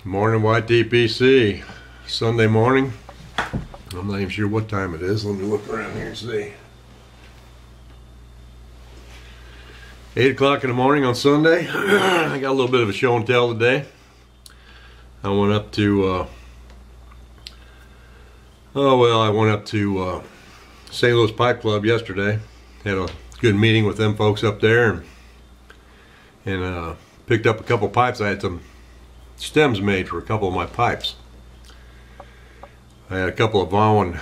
Morning YTPC. Sunday morning. I'm not even sure what time it is. Let me look around here and see. 8 o'clock in the morning on Sunday. I got a little bit of a show and tell today. I went up to St. Louis Pipe Club yesterday. Had a good meeting with them folks up there and picked up a couple pipes. I had some stems made for a couple of my pipes. I had a couple of Vaughan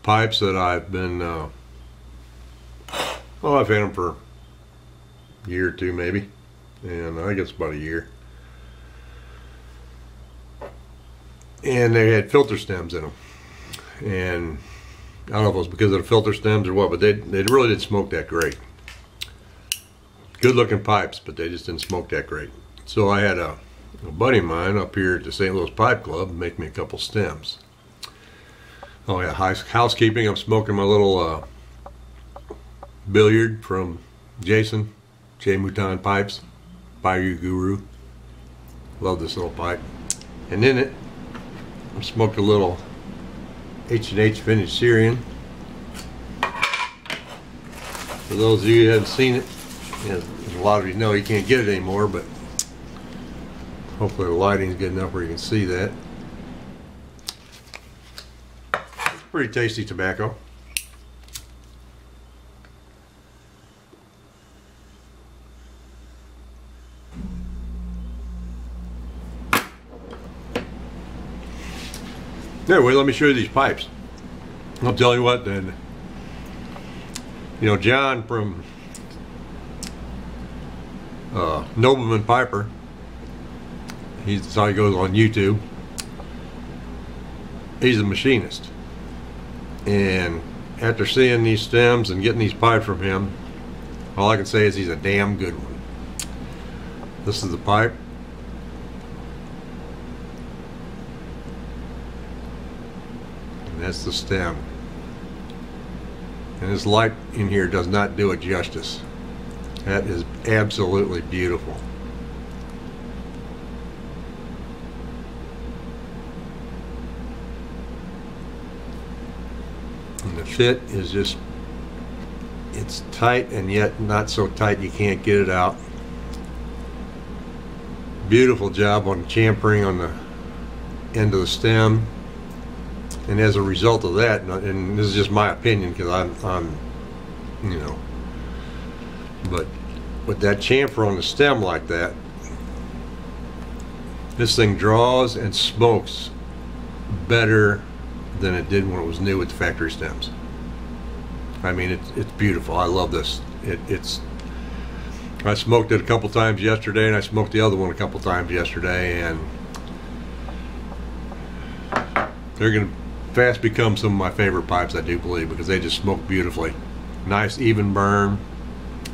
pipes that I've been I've had them for a year or two maybe, and I guess about a year, and they had filter stems in them, and I don't know if it was because of the filter stems or what, but they really didn't smoke that great. Good looking pipes, but they just didn't smoke that great. So I had a buddy of mine up here at the St. Louis Pipe Club make me a couple stems. Oh yeah, housekeeping. I'm smoking my little billiard from Jason J. Mouton Pipes, Bayou Guru. Love this little pipe. And in it, I smoked a little H&H Vintage Syrian. For those of you who haven't seen it, as a lot of you know, you can't get it anymore, but hopefully the lighting's good enough where you can see that. Pretty tasty tobacco. Anyway, let me show you these pipes. I'll tell you what then. You know, John from Nobleman Piper, that's how he goes on YouTube. He's a machinist. And after seeing these stems and getting these pipes from him, all I can say is he's a damn good one. This is the pipe. And that's the stem. And this light in here does not do it justice. That is absolutely beautiful. And the fit is just, it's tight and yet not so tight you can't get it out. Beautiful job on chamfering on the end of the stem. And as a result of that, and this is just my opinion because I'm, you know, but with that chamfer on the stem like that, this thing draws and smokes better than it did when it was new with the factory stems. I mean, it's beautiful. I love this. I smoked it a couple times yesterday, and I smoked the other one a couple times yesterday, and they're gonna fast become some of my favorite pipes, I do believe, because they just smoke beautifully. Nice even burn.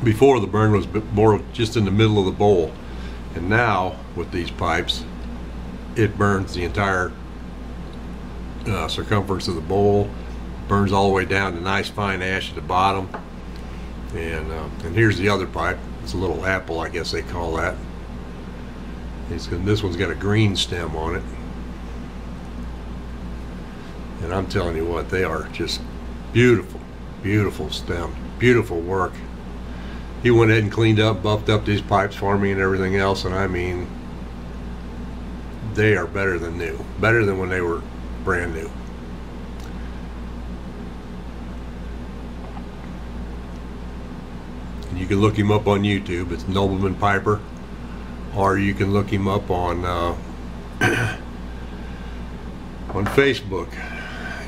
Before, the burn was more just in the middle of the bowl, and now with these pipes it burns the entire circumference of the bowl, burns all the way down to nice fine ash at the bottom. And here's the other pipe. It's a little apple, I guess they call that. This one's got a green stem on it, and I'm telling you what, they are just beautiful, beautiful stem, beautiful work. He went ahead and cleaned up, buffed up these pipes for me and everything else, and I mean, they are better than new, better than when they were brand new. And you can look him up on YouTube. It's Nobleman Piper, or you can look him up on on Facebook.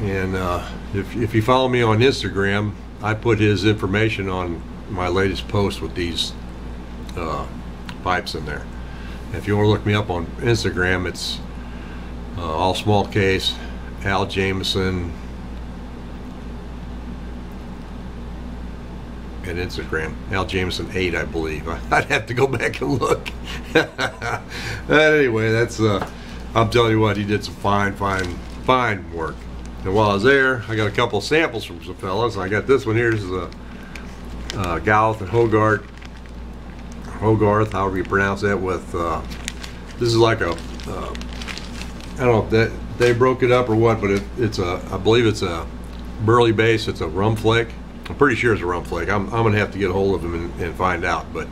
And if you follow me on Instagram, I put his information on my latest post with these pipes in there. If you want to look me up on Instagram, it's all small case, Al Jameson, and Instagram, Al Jameson 8, I believe. I'd have to go back and look. But anyway, that's I'm telling you what, he did some fine work. And while I was there, I got a couple of samples from some fellas. I got this one here. This is a Gauth and Hogarth, however you pronounce that, with this is like a I don't know if that they broke it up or what, but it's a, I believe it's a Burley base. It's a rum flake. I'm pretty sure it's a rum flake. I'm gonna have to get a hold of them and find out. But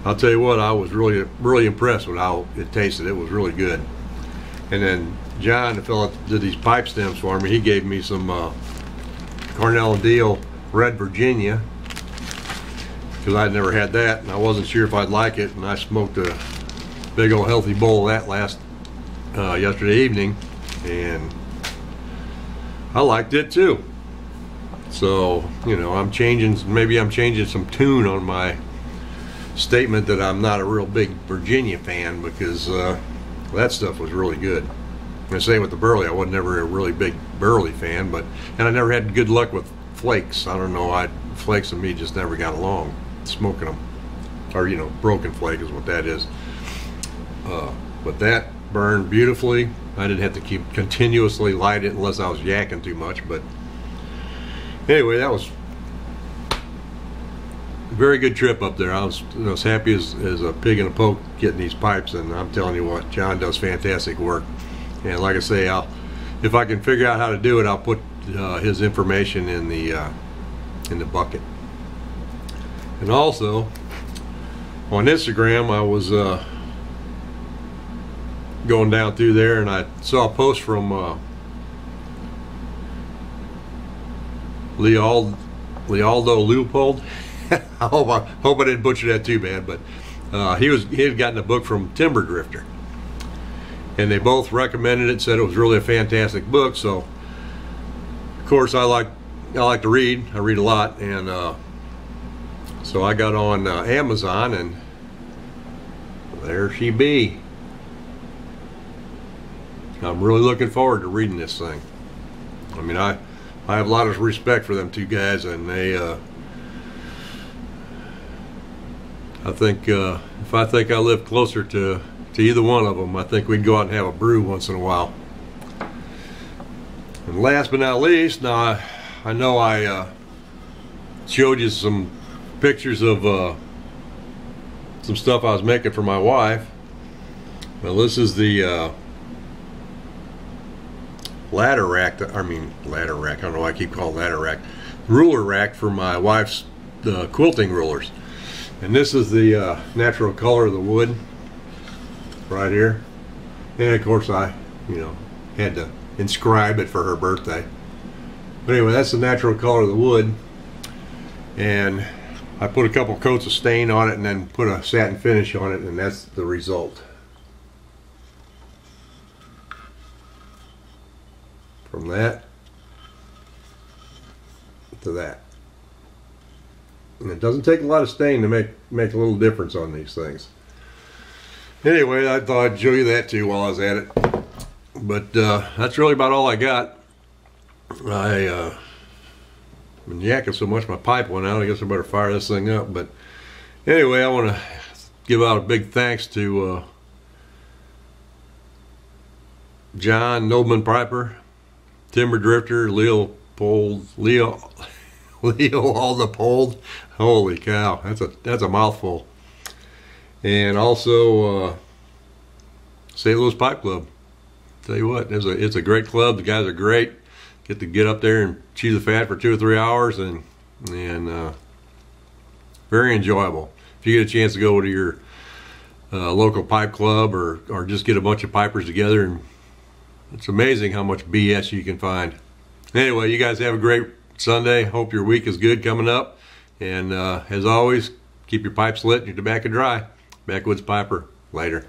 I'll tell you what, I was really impressed with how it tasted. It was really good. And then John, the fellow that did these pipe stems for me, he gave me some Cornell and Deal Red Virginia, because I'd never had that and I wasn't sure if I'd like it, and I smoked a big old healthy bowl of that yesterday evening, and I liked it too. So, you know, maybe I'm changing some tune on my statement that I'm not a real big Virginia fan, because that stuff was really good. And same with the Burley. I was never a really big Burley fan, and I never had good luck with flakes. I don't know, flakes and me just never got along, smoking them. Or, you know, broken flake is what that is. But that burned beautifully. I didn't have to keep continuously light it unless I was yakking too much. But anyway, that was a very good trip up there. I was as happy as a pig in a poke getting these pipes, and I'm telling you what, John does fantastic work. And like I say, if I can figure out how to do it, I'll put his information in the bucket. And also on Instagram, I was going down through there, and I saw a post from Lealdo Leopold. I hope I didn't butcher that too bad, but he had gotten a book from Timber Drifter, and they both recommended it, said it was really a fantastic book. So of course I like to read. I read a lot, and so I got on Amazon, and there she be. I'm really looking forward to reading this thing. I mean, I have a lot of respect for them two guys, and they I think if I lived closer to either one of them, I think we'd go out and have a brew once in a while. And last but not least, now I know I showed you some pictures of some stuff I was making for my wife. Well, this is the ladder rack. I don't know why I keep calling it ladder rack. Ruler rack for my wife's quilting rulers. And this is the natural color of the wood right here. And of course I, had to inscribe it for her birthday. But anyway, that's the natural color of the wood. And I put a couple coats of stain on it and then put a satin finish on it, and that's the result. From that to that. And it doesn't take a lot of stain to make a little difference on these things. Anyway, I thought I'd show you that too while I was at it. But that's really about all I got. I've been yakking so much my pipe went out. I guess I better fire this thing up. But anyway, I want to give out a big thanks to John Nobleman Piper, Timber Drifter, Leo Aldepold. Holy cow, that's a mouthful. And also St. Louis Pipe Club. Tell you what, it's a great club. The guys are great. Get up there and chew the fat for 2 or 3 hours, and very enjoyable. If you get a chance to go to your local pipe club, or just get a bunch of pipers together, and it's amazing how much BS you can find. Anyway, you guys have a great Sunday. Hope your week is good coming up. And as always, keep your pipes lit and your tobacco dry. Backwoods Piper. Later.